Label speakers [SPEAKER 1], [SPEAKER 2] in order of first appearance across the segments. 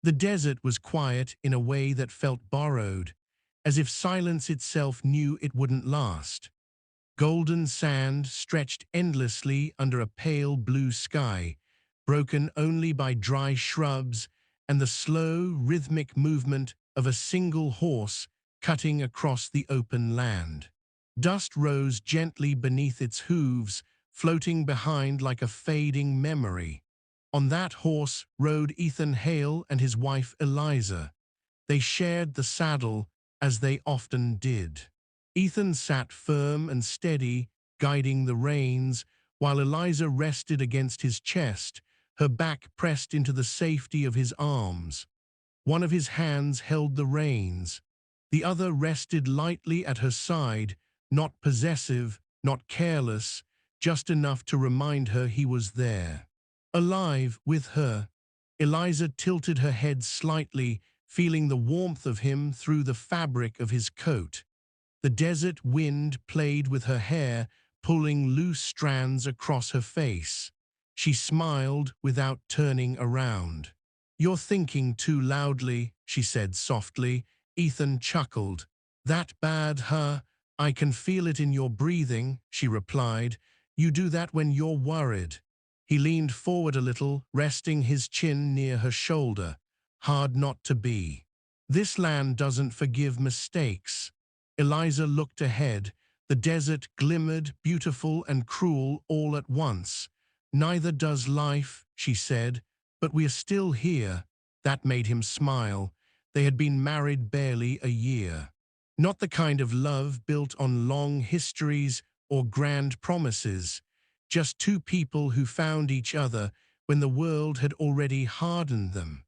[SPEAKER 1] The desert was quiet in a way that felt borrowed, as if silence itself knew it wouldn't last. Golden sand stretched endlessly under a pale blue sky, broken only by dry shrubs and the slow, rhythmic movement of a single horse cutting across the open land. Dust rose gently beneath its hooves, floating behind like a fading memory. On that horse rode Ethan Hale and his wife Eliza. They shared the saddle, as they often did. Ethan sat firm and steady, guiding the reins, while Eliza rested against his chest, her back pressed into the safety of his arms. One of his hands held the reins. The other rested lightly at her side, not possessive, not careless, just enough to remind her he was there. Alive with her. Eliza tilted her head slightly, feeling the warmth of him through the fabric of his coat. The desert wind played with her hair, pulling loose strands across her face. She smiled without turning around. "You're thinking too loudly," she said softly. Ethan chuckled. "That bad, huh? I can feel it in your breathing," she replied. "You do that when you're worried." He leaned forward a little, resting his chin near her shoulder. "Hard not to be. This land doesn't forgive mistakes." Eliza looked ahead. The desert glimmered, beautiful and cruel all at once. "Neither does life," she said, "but we're still here." That made him smile. They had been married barely a year. Not the kind of love built on long histories or grand promises, just two people who found each other when the world had already hardened them.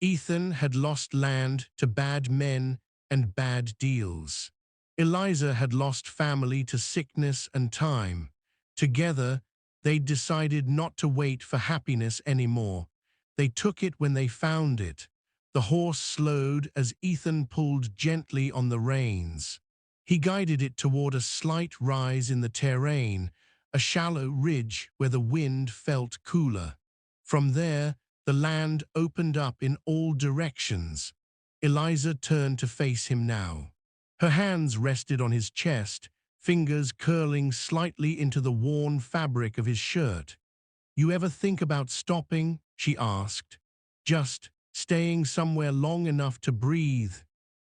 [SPEAKER 1] Ethan had lost land to bad men and bad deals. Eliza had lost family to sickness and time. Together, they decided not to wait for happiness anymore. They took it when they found it. The horse slowed as Ethan pulled gently on the reins. He guided it toward a slight rise in the terrain, a shallow ridge where the wind felt cooler. From there, the land opened up in all directions. Eliza turned to face him now. Her hands rested on his chest, fingers curling slightly into the worn fabric of his shirt. "You ever think about stopping?" she asked. "Just staying somewhere long enough to breathe."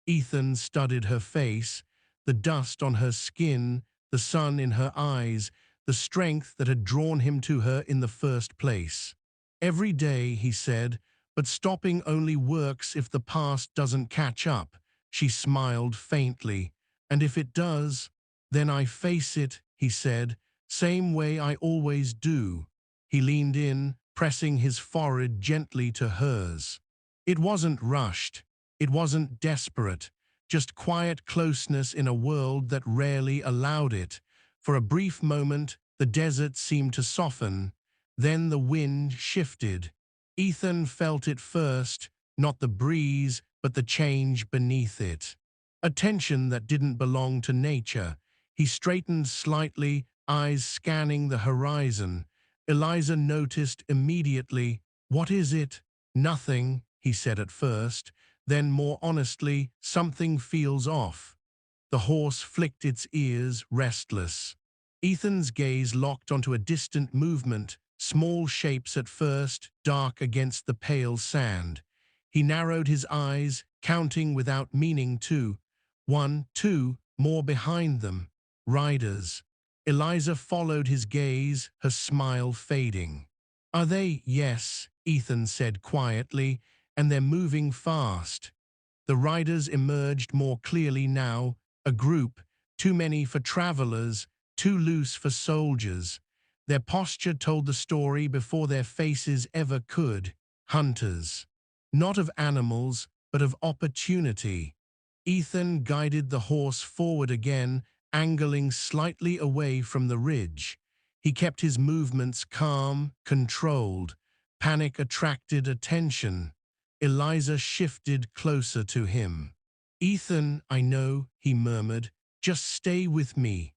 [SPEAKER 1] Ethan studied her face, the dust on her skin, the sun in her eyes, the strength that had drawn him to her in the first place. "Every day," he said, "but stopping only works if the past doesn't catch up." She smiled faintly. "And if it does, then I face it," he said, "same way I always do." He leaned in, pressing his forehead gently to hers. It wasn't rushed. It wasn't desperate. Just quiet closeness in a world that rarely allowed it. For a brief moment, the desert seemed to soften. Then the wind shifted. Ethan felt it first, not the breeze, but the change beneath it. A tension that didn't belong to nature. He straightened slightly, eyes scanning the horizon. Eliza noticed immediately. "What is it?" "Nothing," he said at first. Then more honestly, "Something feels off." The horse flicked its ears, restless. Ethan's gaze locked onto a distant movement, small shapes at first, dark against the pale sand. He narrowed his eyes, counting without meaning to. 1, 2, more behind them. Riders. Eliza followed his gaze, her smile fading. "Are they?" "Yes," Ethan said quietly, "and they're moving fast." The riders emerged more clearly now, a group, too many for travelers, too loose for soldiers. Their posture told the story before their faces ever could. Hunters. Not of animals, but of opportunity. Ethan guided the horse forward again, angling slightly away from the ridge. He kept his movements calm, controlled. Panic attracted attention. Eliza shifted closer to him. "Ethan, I know," he murmured. "Just stay with me."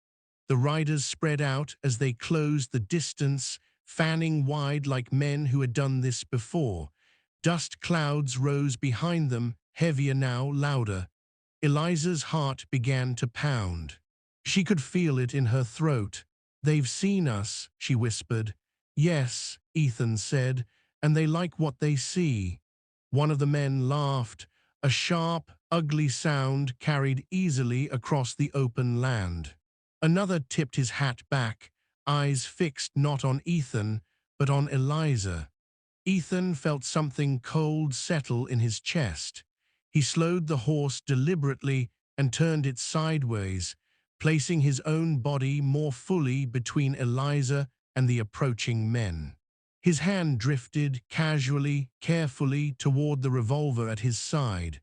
[SPEAKER 1] The riders spread out as they closed the distance, fanning wide like men who had done this before. Dust clouds rose behind them, heavier now, louder. Eliza's heart began to pound. She could feel it in her throat. "They've seen us," she whispered. "Yes," Ethan said, "and they like what they see." One of the men laughed, a sharp, ugly sound carried easily across the open land. Another tipped his hat back, eyes fixed not on Ethan, but on Eliza. Ethan felt something cold settle in his chest. He slowed the horse deliberately and turned it sideways, placing his own body more fully between Eliza and the approaching men. His hand drifted casually, carefully toward the revolver at his side.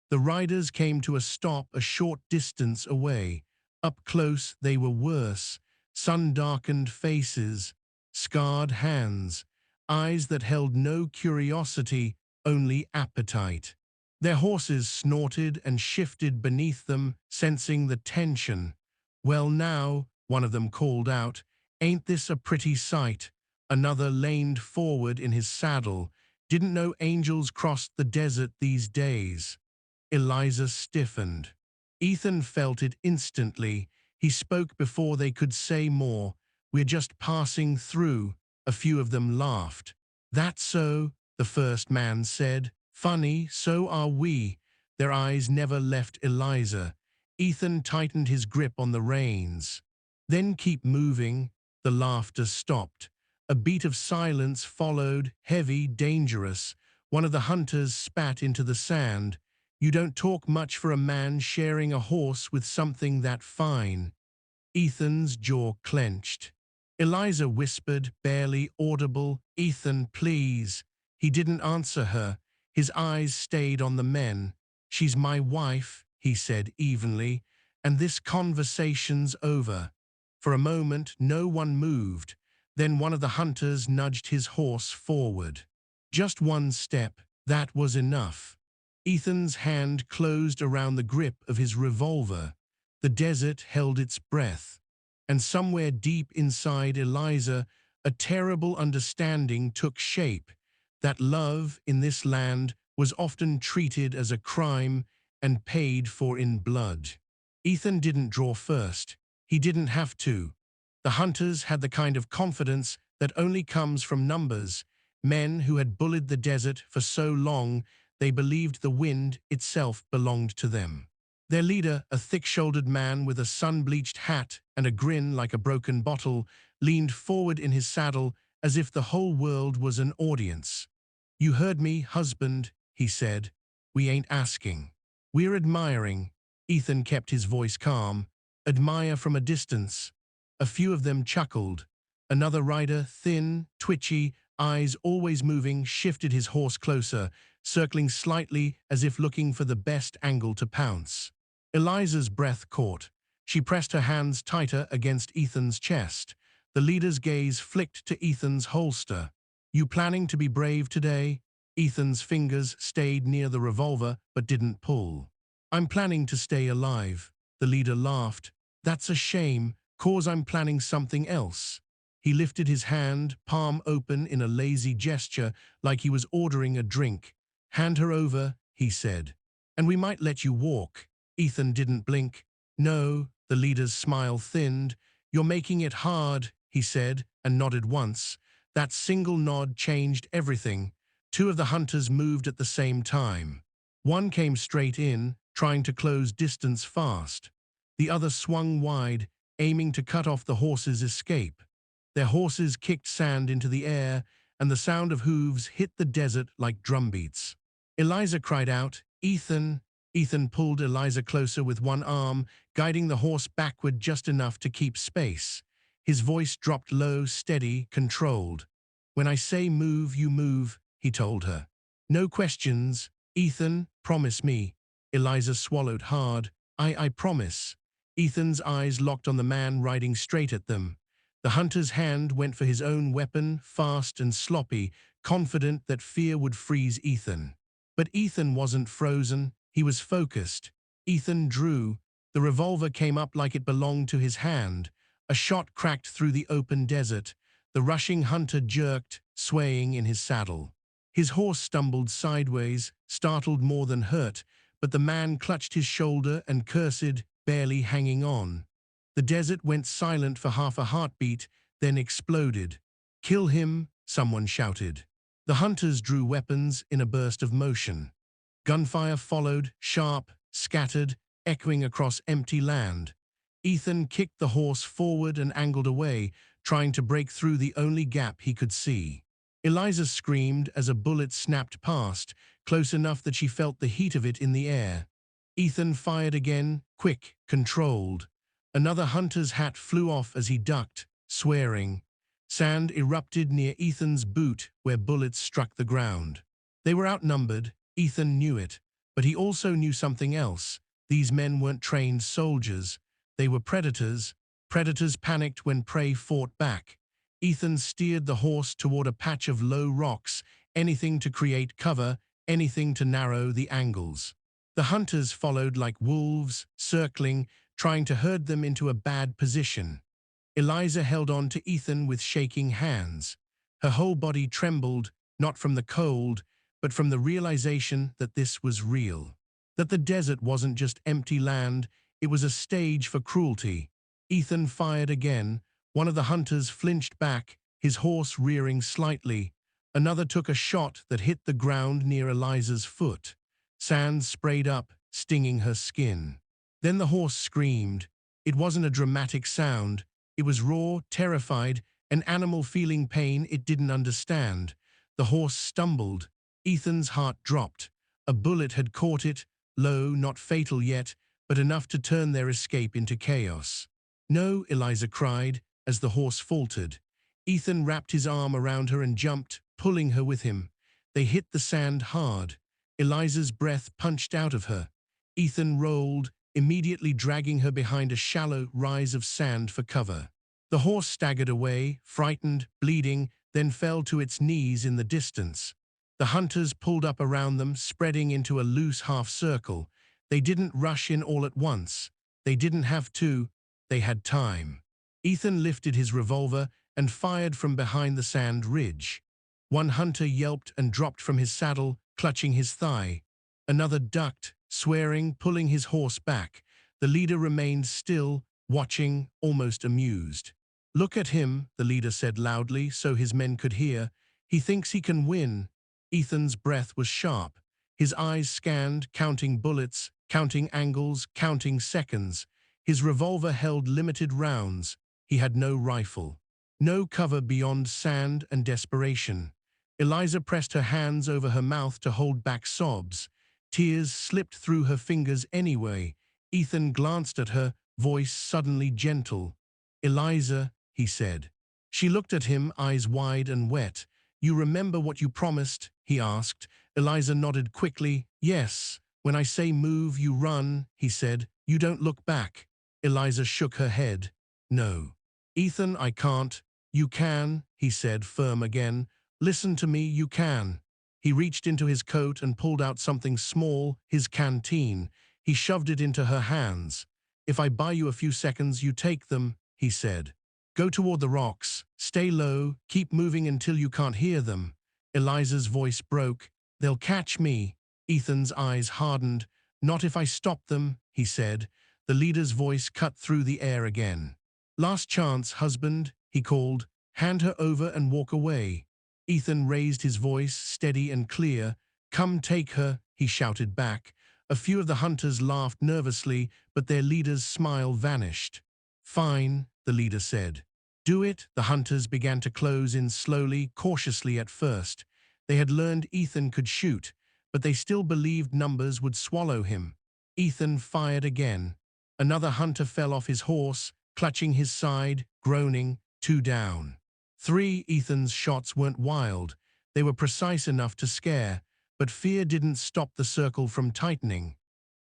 [SPEAKER 1] The riders came to a stop a short distance away. Up close they were worse, sun-darkened faces, scarred hands, eyes that held no curiosity, only appetite. Their horses snorted and shifted beneath them, sensing the tension. "Well now," one of them called out, "ain't this a pretty sight?" Another leaned forward in his saddle. "Didn't know angels crossed the desert these days." Eliza stiffened. Ethan felt it instantly. He spoke before they could say more. "We're just passing through." A few of them laughed. "That's so," the first man said. "Funny, so are we." Their eyes never left Eliza. Ethan tightened his grip on the reins. "Then keep moving." The laughter stopped. A beat of silence followed, heavy, dangerous. One of the hunters spat into the sand. "You don't talk much for a man sharing a horse with something that fine." Ethan's jaw clenched. Eliza whispered, barely audible, "Ethan, please." He didn't answer her. His eyes stayed on the men. "She's my wife," he said evenly, "and this conversation's over." For a moment, no one moved. Then one of the hunters nudged his horse forward. Just one step, that was enough. Ethan's hand closed around the grip of his revolver. The desert held its breath. And somewhere deep inside Eliza, a terrible understanding took shape, that love in this land was often treated as a crime and paid for in blood. Ethan didn't draw first. He didn't have to. The hunters had the kind of confidence that only comes from numbers, men who had bullied the desert for so long they believed the wind itself belonged to them. Their leader, a thick-shouldered man with a sun-bleached hat and a grin like a broken bottle, leaned forward in his saddle as if the whole world was an audience. "You heard me, husband," he said. "We ain't asking. We're admiring." Ethan kept his voice calm. "Admire from a distance." A few of them chuckled. Another rider, thin, twitchy, eyes always moving, shifted his horse closer, circling slightly as if looking for the best angle to pounce. Eliza's breath caught. She pressed her hands tighter against Ethan's chest. The leader's gaze flicked to Ethan's holster. "You planning to be brave today?" Ethan's fingers stayed near the revolver but didn't pull. "I'm planning to stay alive." The leader laughed. "That's a shame, 'cause I'm planning something else." He lifted his hand, palm open in a lazy gesture, like he was ordering a drink. "Hand her over," he said. "And we might let you walk." Ethan didn't blink. "No," the leader's smile thinned. "You're making it hard," he said, and nodded once. That single nod changed everything. Two of the hunters moved at the same time. One came straight in, trying to close distance fast. The other swung wide, aiming to cut off the horse's escape. Their horses kicked sand into the air, and the sound of hooves hit the desert like drumbeats. Eliza cried out, "Ethan!" Ethan pulled Eliza closer with one arm, guiding the horse backward just enough to keep space. His voice dropped low, steady, controlled. "When I say move, you move," he told her. "No questions. Ethan, promise me." Eliza swallowed hard. I promise." Ethan's eyes locked on the man riding straight at them. The hunter's hand went for his own weapon, fast and sloppy, confident that fear would freeze Ethan. But Ethan wasn't frozen. He was focused. Ethan drew. The revolver came up like it belonged to his hand. A shot cracked through the open desert. The rushing hunter jerked, swaying in his saddle. His horse stumbled sideways, startled more than hurt, but the man clutched his shoulder and cursed, barely hanging on. The desert went silent for half a heartbeat, then exploded. "Kill him," someone shouted. The hunters drew weapons in a burst of motion. Gunfire followed, sharp, scattered, echoing across empty land. Ethan kicked the horse forward and angled away, trying to break through the only gap he could see. Eliza screamed as a bullet snapped past, close enough that she felt the heat of it in the air. Ethan fired again, quick, controlled. Another hunter's hat flew off as he ducked, swearing. Sand erupted near Ethan's boot where bullets struck the ground. They were outnumbered, Ethan knew it, but he also knew something else. These men weren't trained soldiers. They were predators. Predators panicked when prey fought back. Ethan steered the horse toward a patch of low rocks, anything to create cover, anything to narrow the angles. The hunters followed like wolves, circling, trying to herd them into a bad position. Eliza held on to Ethan with shaking hands. Her whole body trembled, not from the cold, but from the realization that this was real. That the desert wasn't just empty land, it was a stage for cruelty. Ethan fired again. One of the hunters flinched back, his horse rearing slightly. Another took a shot that hit the ground near Eliza's foot. Sand sprayed up, stinging her skin. Then the horse screamed. It wasn't a dramatic sound. It was raw, terrified, an animal feeling pain it didn't understand. The horse stumbled. Ethan's heart dropped. A bullet had caught it, low, not fatal yet, but enough to turn their escape into chaos. "No," Eliza cried, as the horse faltered. Ethan wrapped his arm around her and jumped, pulling her with him. They hit the sand hard. Eliza's breath punched out of her. Ethan rolled, immediately dragging her behind a shallow rise of sand for cover. The horse staggered away, frightened, bleeding, then fell to its knees in the distance. The hunters pulled up around them, spreading into a loose half-circle. They didn't rush in all at once. They didn't have to. They had time. Ethan lifted his revolver and fired from behind the sand ridge. One hunter yelped and dropped from his saddle, clutching his thigh. Another ducked, swearing, pulling his horse back. The leader remained still, watching, almost amused. "Look at him," the leader said loudly so his men could hear. "He thinks he can win." Ethan's breath was sharp. His eyes scanned, counting bullets, counting angles, counting seconds. His revolver held limited rounds. He had no rifle. No cover beyond sand and desperation. Eliza pressed her hands over her mouth to hold back sobs. Tears slipped through her fingers anyway. Ethan glanced at her, voice suddenly gentle. "Eliza," he said. She looked at him, eyes wide and wet. "You remember what you promised?" he asked. Eliza nodded quickly. "Yes. When I say move, you run," he said. "You don't look back." Eliza shook her head. "No." "Ethan, I can't." "You can," he said, firm again. "Listen to me, you can." He reached into his coat and pulled out something small, his canteen. He shoved it into her hands. "If I buy you a few seconds, you take them," he said. "Go toward the rocks. Stay low. Keep moving until you can't hear them." Eliza's voice broke. "They'll catch me." Ethan's eyes hardened. "Not if I stop them," he said. The leader's voice cut through the air again. "Last chance, husband," he called. "Hand her over and walk away." Ethan raised his voice, steady and clear. "Come take her," he shouted back. A few of the hunters laughed nervously, but their leader's smile vanished. "Fine," the leader said. "Do it." The hunters began to close in slowly, cautiously at first. They had learned Ethan could shoot, but they still believed numbers would swallow him. Ethan fired again. Another hunter fell off his horse, clutching his side, groaning, 2 down. 3. Ethan's shots weren't wild. They were precise enough to scare, but fear didn't stop the circle from tightening.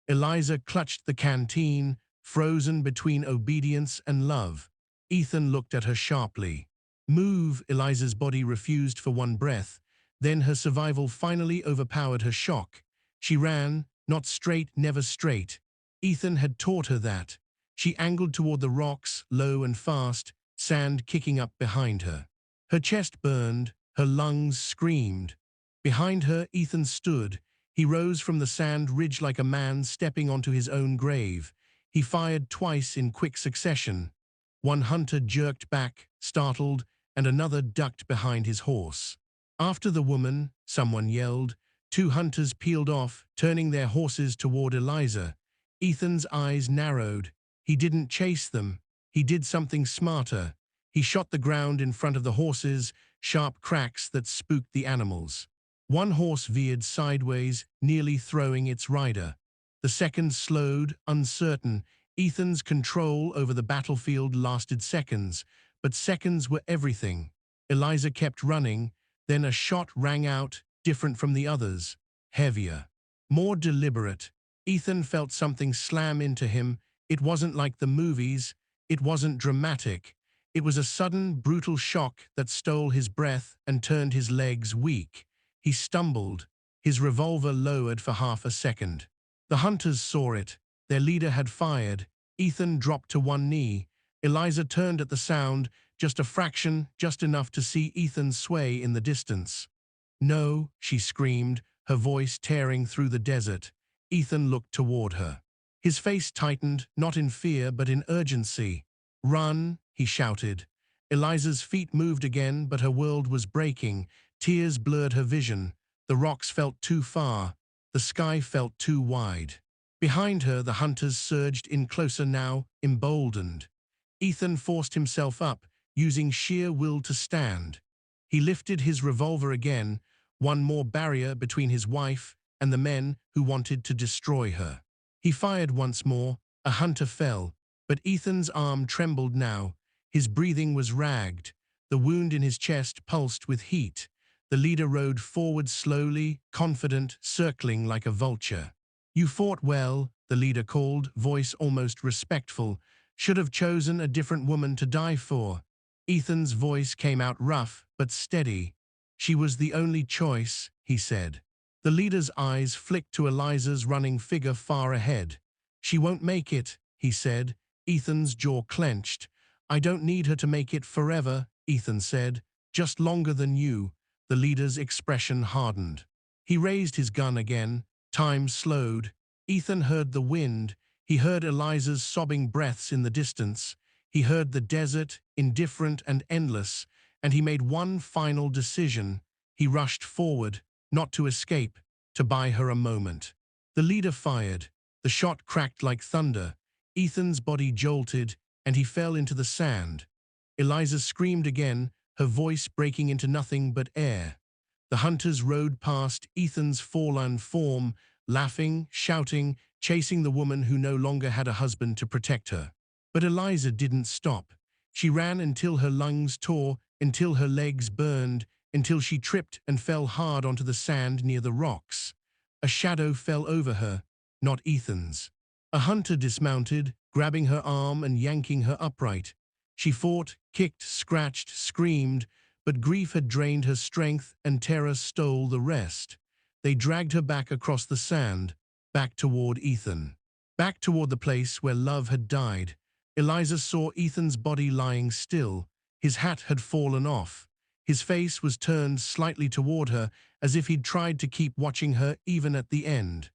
[SPEAKER 1] Eliza clutched the canteen, frozen between obedience and love. Ethan looked at her sharply. "Move." Eliza's body refused for one breath. Then her survival finally overpowered her shock. She ran, not straight, never straight. Ethan had taught her that. She angled toward the rocks, low and fast, sand kicking up behind her. Her chest burned, her lungs screamed. Behind her, Ethan stood. He rose from the sand ridge like a man stepping onto his own grave. He fired twice in quick succession. One hunter jerked back, startled, and another ducked behind his horse. After the woman, someone yelled. Two hunters peeled off, turning their horses toward Eliza. Ethan's eyes narrowed. He didn't chase them. He did something smarter. He shot the ground in front of the horses, sharp cracks that spooked the animals. One horse veered sideways, nearly throwing its rider. The second slowed, uncertain. Ethan's control over the battlefield lasted seconds, but seconds were everything. Eliza kept running, then a shot rang out, different from the others, heavier, more deliberate. Ethan felt something slam into him. It wasn't like the movies. It wasn't dramatic. It was a sudden, brutal shock that stole his breath and turned his legs weak. He stumbled, his revolver lowered for half a second. The hunters saw it. Their leader had fired. Ethan dropped to one knee. Eliza turned at the sound, just a fraction, just enough to see Ethan sway in the distance. "No," she screamed, her voice tearing through the desert. Ethan looked toward her. His face tightened, not in fear but in urgency. "Run," he shouted. Eliza's feet moved again, but her world was breaking. Tears blurred her vision. The rocks felt too far. The sky felt too wide. Behind her, the hunters surged in closer now, emboldened. Ethan forced himself up, using sheer will to stand. He lifted his revolver again, one more barrier between his wife and the men who wanted to destroy her. He fired once more. A hunter fell, but Ethan's arm trembled now. His breathing was ragged. The wound in his chest pulsed with heat. The leader rode forward slowly, confident, circling like a vulture. "You fought well," the leader called, voice almost respectful. "Should have chosen a different woman to die for." Ethan's voice came out rough but steady. "She was the only choice," he said. The leader's eyes flicked to Eliza's running figure far ahead. "She won't make it," he said. Ethan's jaw clenched. "I don't need her to make it forever," Ethan said. "Just longer than you." The leader's expression hardened. He raised his gun again. Time slowed. Ethan heard the wind. He heard Eliza's sobbing breaths in the distance. He heard the desert, indifferent and endless, and he made one final decision. He rushed forward, not to escape, to buy her a moment. The leader fired. The shot cracked like thunder. Ethan's body jolted, and he fell into the sand. Eliza screamed again, her voice breaking into nothing but air. The hunters rode past Ethan's fallen form, laughing, shouting, chasing the woman who no longer had a husband to protect her. But Eliza didn't stop. She ran until her lungs tore, until her legs burned, until she tripped and fell hard onto the sand near the rocks. A shadow fell over her, not Ethan's. A hunter dismounted, grabbing her arm and yanking her upright. She fought, kicked, scratched, screamed, but grief had drained her strength and terror stole the rest. They dragged her back across the sand, back toward Ethan. Back toward the place where love had died. Eliza saw Ethan's body lying still. His hat had fallen off. His face was turned slightly toward her, as if he'd tried to keep watching her even at the end.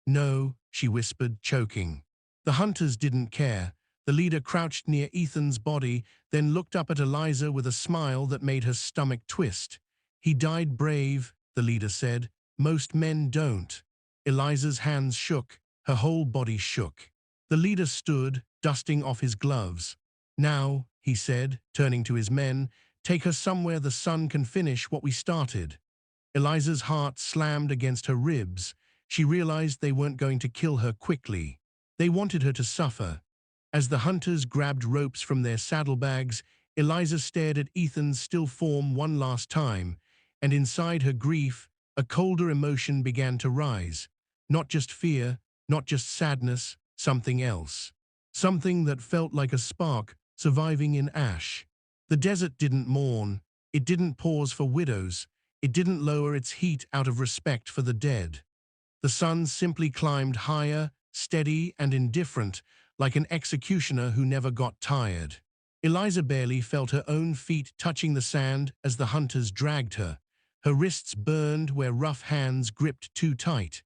[SPEAKER 1] "No," she whispered, choking. The hunters didn't care. The leader crouched near Ethan's body, then looked up at Eliza with a smile that made her stomach twist. "He died brave," the leader said. "Most men don't." Eliza's hands shook. Her whole body shook. The leader stood, dusting off his gloves. "Now," he said, turning to his men, "take her somewhere the sun can finish what we started." Eliza's heart slammed against her ribs. She realized they weren't going to kill her quickly. They wanted her to suffer. As the hunters grabbed ropes from their saddlebags, Eliza stared at Ethan's still form one last time, and inside her grief, a colder emotion began to rise. Not just fear, not just sadness, something else. Something that felt like a spark surviving in ash. The desert didn't mourn. It didn't pause for widows. It didn't lower its heat out of respect for the dead. The sun simply climbed higher, steady and indifferent, like an executioner who never got tired. Eliza barely felt her own feet touching the sand as the hunters dragged her. Her wrists burned where rough hands gripped too tight.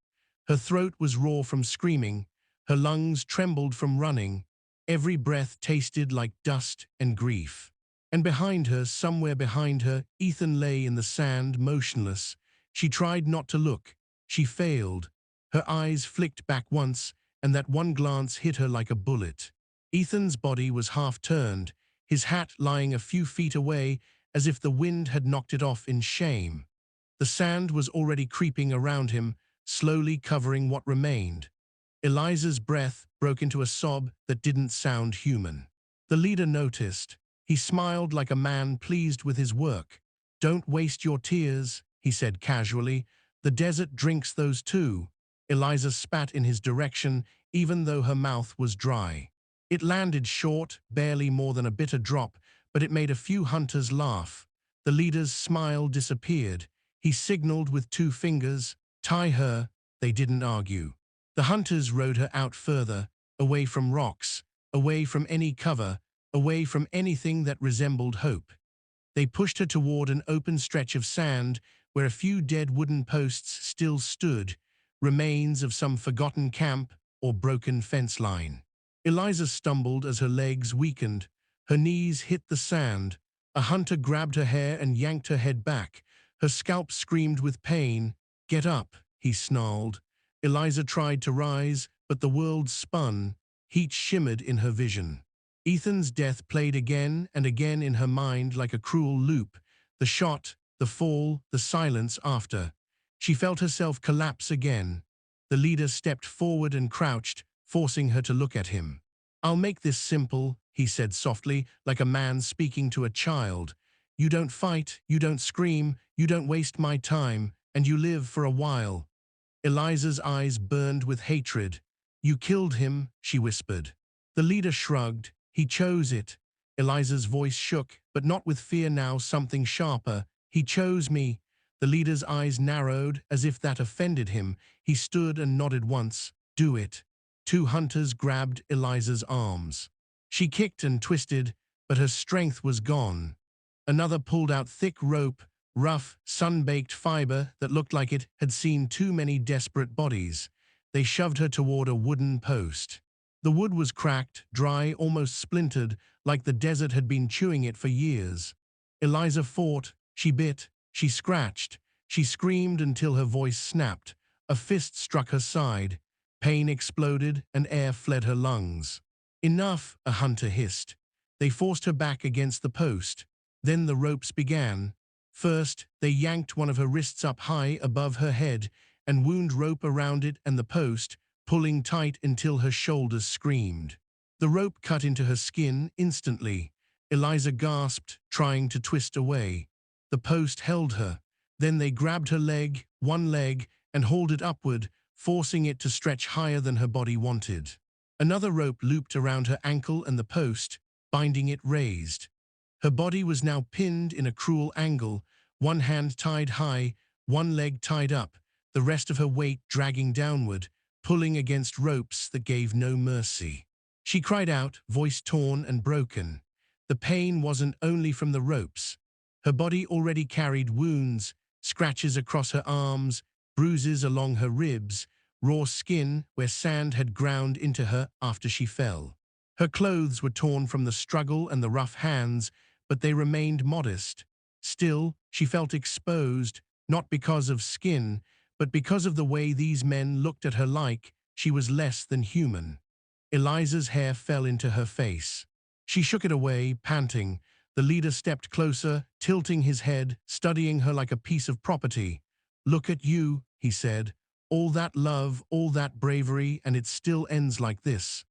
[SPEAKER 1] Her throat was raw from screaming. Her lungs trembled from running. Every breath tasted like dust and grief. And behind her, somewhere behind her, Ethan lay in the sand, motionless. She tried not to look. She failed. Her eyes flicked back once, and that one glance hit her like a bullet. Ethan's body was half-turned, his hat lying a few feet away, as if the wind had knocked it off in shame. The sand was already creeping around him, slowly covering what remained. Eliza's breath broke into a sob that didn't sound human. The leader noticed. He smiled like a man pleased with his work. "Don't waste your tears," he said casually. "The desert drinks those too." Eliza spat in his direction, even though her mouth was dry. It landed short, barely more than a bitter drop, but it made a few hunters laugh. The leader's smile disappeared. He signaled with 2 fingers, "Tie her." They didn't argue. The hunters rode her out further, away from rocks, away from any cover, away from anything that resembled hope. They pushed her toward an open stretch of sand where a few dead wooden posts still stood, remains of some forgotten camp or broken fence line. Eliza stumbled as her legs weakened. Her knees hit the sand. A hunter grabbed her hair and yanked her head back. Her scalp screamed with pain. "Get up," he snarled. Eliza tried to rise, but the world spun. Heat shimmered in her vision. Ethan's death played again and again in her mind like a cruel loop. The shot, the fall, the silence after. She felt herself collapse again. The leader stepped forward and crouched, forcing her to look at him. "I'll make this simple," he said softly, like a man speaking to a child. "You don't fight, you don't scream, you don't waste my time, and you live for a while." Eliza's eyes burned with hatred. "You killed him," she whispered. The leader shrugged. "He chose it." Eliza's voice shook, but not with fear now, something sharper. "He chose me." The leader's eyes narrowed, as if that offended him. He stood and nodded once. "Do it." 2 hunters grabbed Eliza's arms. She kicked and twisted, but her strength was gone. Another pulled out thick rope, rough, sun-baked fiber that looked like it had seen too many desperate bodies. They shoved her toward a wooden post. The wood was cracked, dry, almost splintered, like the desert had been chewing it for years. Eliza fought. She bit. She scratched. She screamed until her voice snapped. A fist struck her side. Pain exploded and air fled her lungs. "Enough," a hunter hissed. They forced her back against the post. Then the ropes began. First, they yanked one of her wrists up high above her head and wound rope around it and the post, pulling tight until her shoulders screamed. The rope cut into her skin instantly. Eliza gasped, trying to twist away. The post held her. Then they grabbed her leg, one leg, and hauled it upward, forcing it to stretch higher than her body wanted. Another rope looped around her ankle and the post, binding it raised. Her body was now pinned in a cruel angle, one hand tied high, one leg tied up, the rest of her weight dragging downward, pulling against ropes that gave no mercy. She cried out, voice torn and broken. The pain wasn't only from the ropes. Her body already carried wounds, scratches across her arms, bruises along her ribs, raw skin where sand had ground into her after she fell. Her clothes were torn from the struggle and the rough hands, but they remained modest. Still, she felt exposed, not because of skin, but because of the way these men looked at her like she was less than human. Eliza's hair fell into her face. She shook it away, panting. The leader stepped closer, tilting his head, studying her like a piece of property. "Look at you," he said. "All that love, all that bravery, and it still ends like this."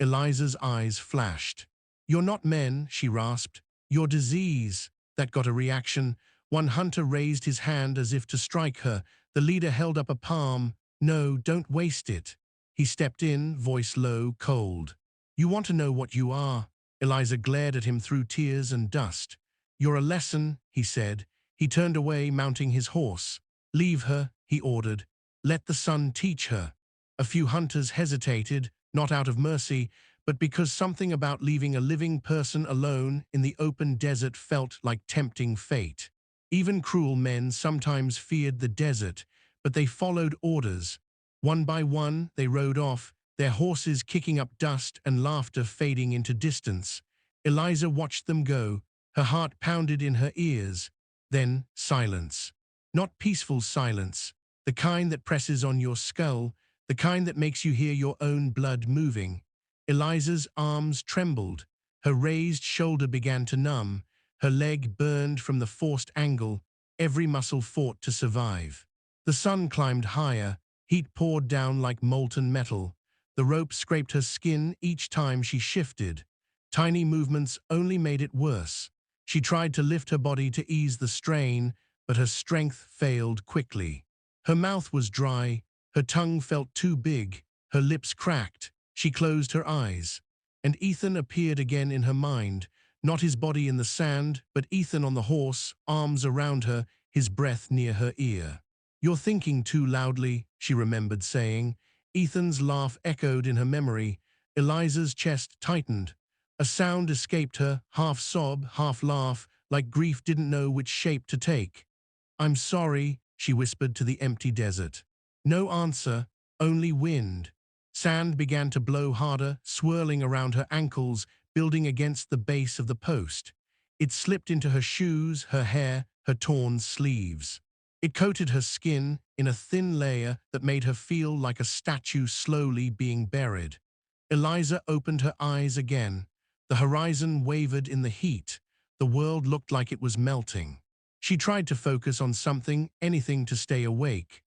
[SPEAKER 1] Eliza's eyes flashed. "You're not men," she rasped. "You're disease." That got a reaction. One hunter raised his hand as if to strike her. The leader held up a palm. "No, don't waste it." He stepped in, voice low, cold. "You want to know what you are?" Eliza glared at him through tears and dust. "You're a lesson," he said. He turned away, mounting his horse. "Leave her," he ordered. "Let the sun teach her." A few hunters hesitated, not out of mercy, but because something about leaving a living person alone in the open desert felt like tempting fate. Even cruel men sometimes feared the desert, but they followed orders. One by one, they rode off, their horses kicking up dust and laughter fading into distance. Eliza watched them go, her heart pounded in her ears. Then silence. Not peaceful silence, the kind that presses on your skull, the kind that makes you hear your own blood moving. Eliza's arms trembled. Her raised shoulder began to numb. Her leg burned from the forced angle. Every muscle fought to survive. The sun climbed higher. Heat poured down like molten metal. The rope scraped her skin each time she shifted. Tiny movements only made it worse. She tried to lift her body to ease the strain, but her strength failed quickly. Her mouth was dry. Her tongue felt too big. Her lips cracked. She closed her eyes. And Ethan appeared again in her mind. Not his body in the sand, but Ethan on the horse, arms around her, his breath near her ear. "You're thinking too loudly," she remembered saying. Ethan's laugh echoed in her memory. Eliza's chest tightened. A sound escaped her, half sob, half laugh, like grief didn't know which shape to take. "I'm sorry," she whispered to the empty desert. No answer, only wind. Sand began to blow harder, swirling around her ankles, building against the base of the post. It slipped into her shoes, her hair, her torn sleeves. It coated her skin in a thin layer that made her feel like a statue slowly being buried. Eliza opened her eyes again. The horizon wavered in the heat. The world looked like it was melting. She tried to focus on something, anything to stay awake.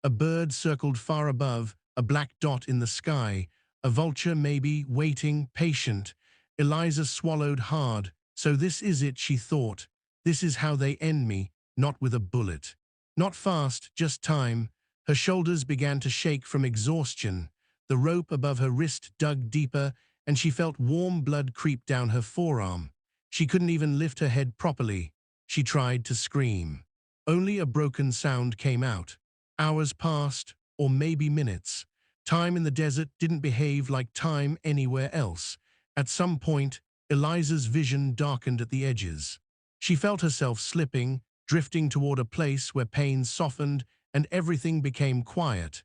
[SPEAKER 1] A bird circled far above, a black dot in the sky. A vulture maybe, waiting, patient. Eliza swallowed hard. So this is it, she thought. This is how they end me, not with a bullet. Not fast, just time. Her shoulders began to shake from exhaustion. The rope above her wrist dug deeper, and she felt warm blood creep down her forearm. She couldn't even lift her head properly. She tried to scream. Only a broken sound came out. Hours passed, or maybe minutes. Time in the desert didn't behave like time anywhere else. At some point, Eliza's vision darkened at the edges. She felt herself slipping, drifting toward a place where pain softened and everything became quiet.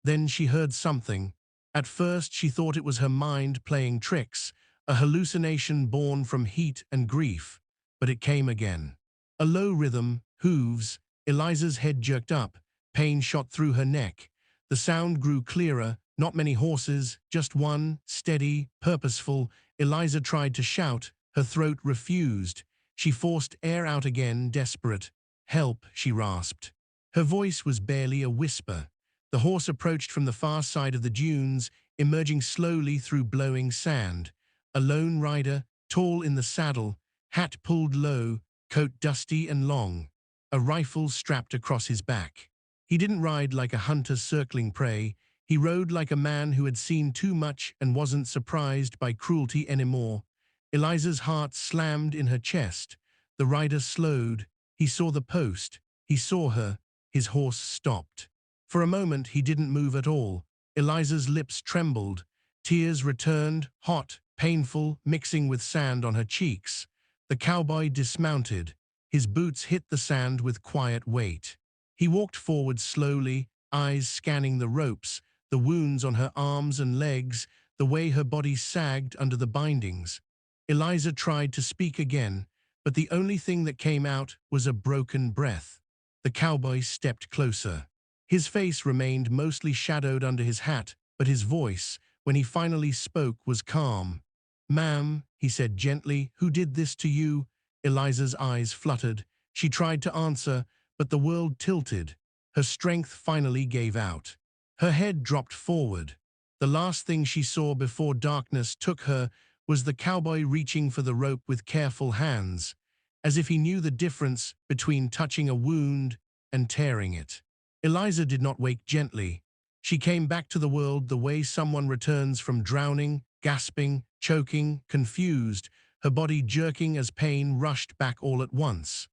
[SPEAKER 1] Then she heard something. At first, she thought it was her mind playing tricks, a hallucination born from heat and grief. But it came again. A low rhythm, hooves. Eliza's head jerked up. Pain shot through her neck. The sound grew clearer, not many horses, just one, steady, purposeful. Eliza tried to shout, her throat refused. She forced air out again, desperate. "Help," she rasped. Her voice was barely a whisper. The horse approached from the far side of the dunes, emerging slowly through blowing sand. A lone rider, tall in the saddle, hat pulled low, coat dusty and long, a rifle strapped across his back. He didn't ride like a hunter circling prey. He rode like a man who had seen too much and wasn't surprised by cruelty anymore. Eliza's heart slammed in her chest. The rider slowed. He saw the post. He saw her. His horse stopped. For a moment, he didn't move at all. Eliza's lips trembled. Tears returned, hot, painful, mixing with sand on her cheeks. The cowboy dismounted. His boots hit the sand with quiet weight. He walked forward slowly, eyes scanning the ropes, the wounds on her arms and legs, the way her body sagged under the bindings. Eliza tried to speak again, but the only thing that came out was a broken breath. The cowboy stepped closer. His face remained mostly shadowed under his hat, but his voice, when he finally spoke, was calm. "Ma'am," he said gently, "who did this to you?" Eliza's eyes fluttered. She tried to answer, but the world tilted. Her strength finally gave out. Her head dropped forward. The last thing she saw before darkness took her was the cowboy reaching for the rope with careful hands, as if he knew the difference between touching a wound and tearing it. Eliza did not wake gently. She came back to the world the way someone returns from drowning, gasping, choking, confused, her body jerking as pain rushed back all at once.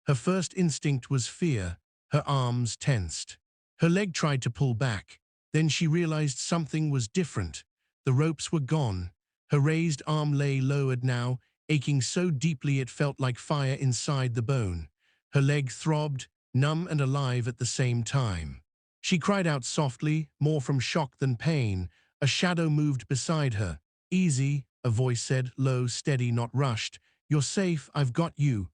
[SPEAKER 1] Her first instinct was fear. Her arms tensed. Her leg tried to pull back. Then she realized something was different. The ropes were gone. Her raised arm lay lowered now, aching so deeply it felt like fire inside the bone. Her leg throbbed, numb and alive at the same time. She cried out softly, more from shock than pain. A shadow moved beside her. "Easy," a voice said, low, steady, not rushed. "You're safe, I've got you."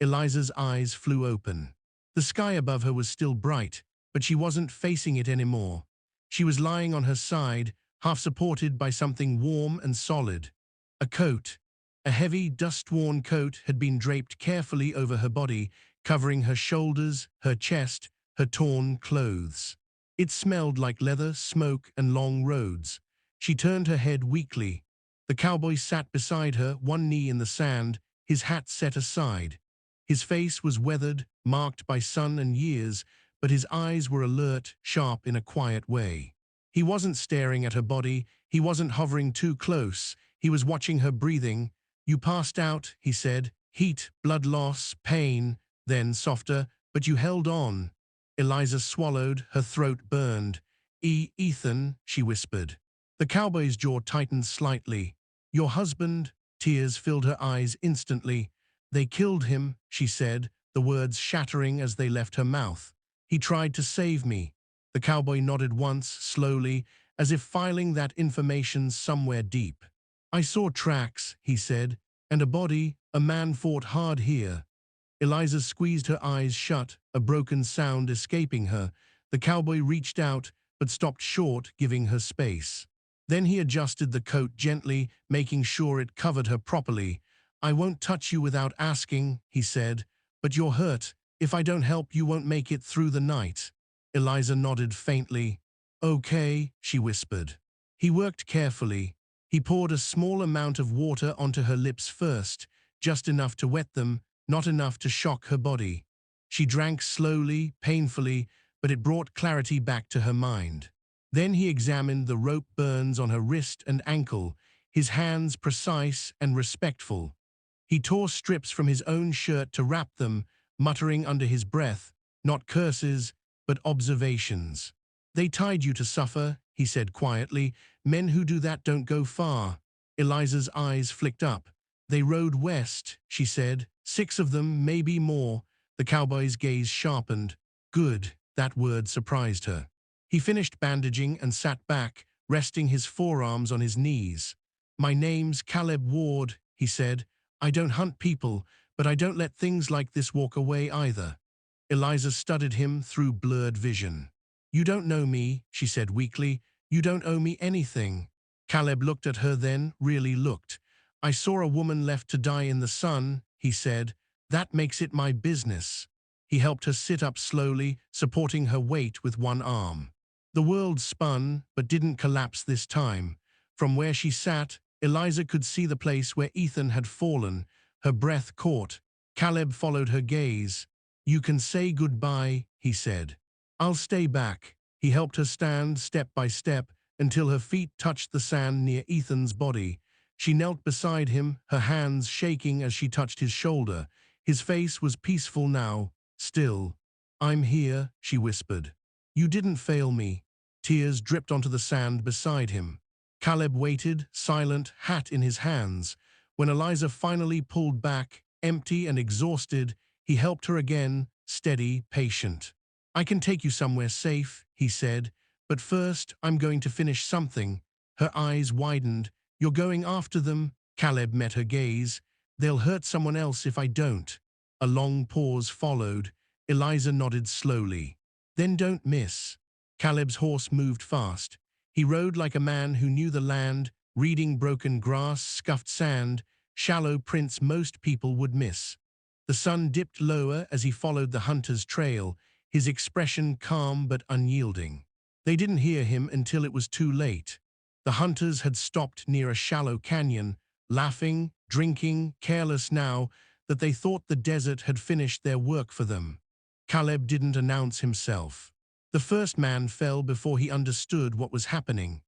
[SPEAKER 1] Eliza's eyes flew open. The sky above her was still bright, but she wasn't facing it anymore. She was lying on her side, half supported by something warm and solid. A coat. A heavy, dust-worn coat had been draped carefully over her body, covering her shoulders, her chest, her torn clothes. It smelled like leather, smoke, and long roads. She turned her head weakly. The cowboy sat beside her, one knee in the sand, his hat set aside. His face was weathered, marked by sun and years, but his eyes were alert, sharp in a quiet way. He wasn't staring at her body, he wasn't hovering too close, he was watching her breathing. "You passed out," he said. "Heat, blood loss, pain." Then, softer, "But you held on." Eliza swallowed, her throat burned. Ethan," she whispered. The cowboy's jaw tightened slightly. "Your husband?" Tears filled her eyes instantly. "They killed him," she said, the words shattering as they left her mouth. "He tried to save me." The cowboy nodded once, slowly, as if filing that information somewhere deep. "I saw tracks," he said, "and a body. A man fought hard here." Eliza squeezed her eyes shut, a broken sound escaping her. The cowboy reached out, but stopped short, giving her space. Then he adjusted the coat gently, making sure it covered her properly. "I won't touch you without asking," he said, "but you're hurt. If I don't help, you won't make it through the night." Eliza nodded faintly. "Okay," she whispered. He worked carefully. He poured a small amount of water onto her lips first, just enough to wet them, not enough to shock her body. She drank slowly, painfully, but it brought clarity back to her mind. Then he examined the rope burns on her wrist and ankle, his hands precise and respectful. He tore strips from his own shirt to wrap them, muttering under his breath, not curses, but observations. "They tied you to suffer," he said quietly. "Men who do that don't go far." Eliza's eyes flicked up. "They rode west," she said. "6 of them, maybe more." The cowboy's gaze sharpened. "Good." That word surprised her. He finished bandaging and sat back, resting his forearms on his knees. "My name's Caleb Ward," he said. "I don't hunt people, but I don't let things like this walk away either." Eliza studied him through blurred vision. "You don't know me," she said weakly. "You don't owe me anything." Caleb looked at her then, really looked. "I saw a woman left to die in the sun," he said. "That makes it my business." He helped her sit up slowly, supporting her weight with one arm. The world spun, but didn't collapse this time. From where she sat, Eliza could see the place where Ethan had fallen, her breath caught. Caleb followed her gaze. "You can say goodbye," he said. "I'll stay back." He helped her stand step by step until her feet touched the sand near Ethan's body. She knelt beside him, her hands shaking as she touched his shoulder. His face was peaceful now, still. "I'm here," she whispered. "You didn't fail me." Tears dripped onto the sand beside him. Caleb waited, silent, hat in his hands. When Eliza finally pulled back, empty and exhausted, he helped her again, steady, patient. "I can take you somewhere safe," he said, "but first I'm going to finish something." Her eyes widened. "You're going after them?" Caleb met her gaze. "They'll hurt someone else if I don't." A long pause followed. Eliza nodded slowly. "Then don't miss." Caleb's horse moved fast. He rode like a man who knew the land, reading broken grass, scuffed sand, shallow prints most people would miss. The sun dipped lower as he followed the hunter's trail, his expression calm but unyielding. They didn't hear him until it was too late. The hunters had stopped near a shallow canyon, laughing, drinking, careless now that they thought the desert had finished their work for them. Caleb didn't announce himself. The first man fell before he understood what was happening.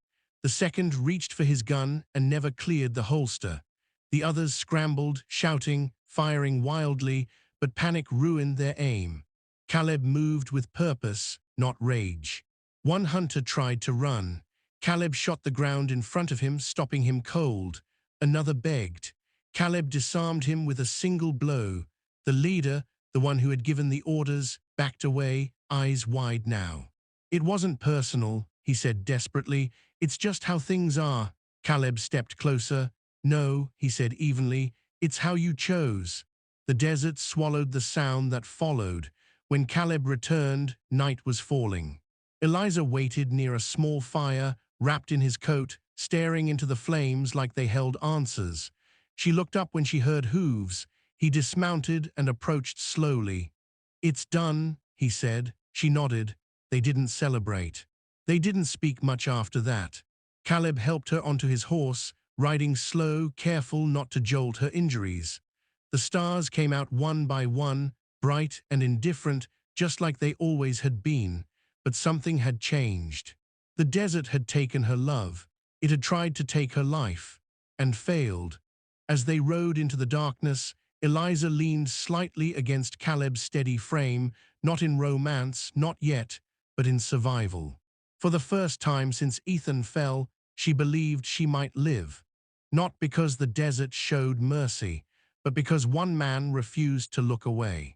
[SPEAKER 1] The second reached for his gun and never cleared the holster. The others scrambled, shouting, firing wildly, but panic ruined their aim. Caleb moved with purpose, not rage. One hunter tried to run. Caleb shot the ground in front of him, stopping him cold. Another begged. Caleb disarmed him with a single blow. The leader, the one who had given the orders, backed away, eyes wide now. It wasn't personal, he said desperately. It's just how things are. Caleb stepped closer. No, he said evenly, it's how you chose. The desert swallowed the sound that followed. When Caleb returned, night was falling. Eliza waited near a small fire, wrapped in his coat, staring into the flames like they held answers. She looked up when she heard hooves. He dismounted and approached slowly. It's done, he said. She nodded. They didn't celebrate. They didn't speak much after that. Caleb helped her onto his horse, riding slow, careful not to jolt her injuries. The stars came out one by one, bright and indifferent, just like they always had been. But something had changed. The desert had taken her love. It had tried to take her life, and failed. As they rode into the darkness, Eliza leaned slightly against Caleb's steady frame, not in romance, not yet, but in survival. For the first time since Ethan fell, she believed she might live. Not because the desert showed mercy, but because one man refused to look away.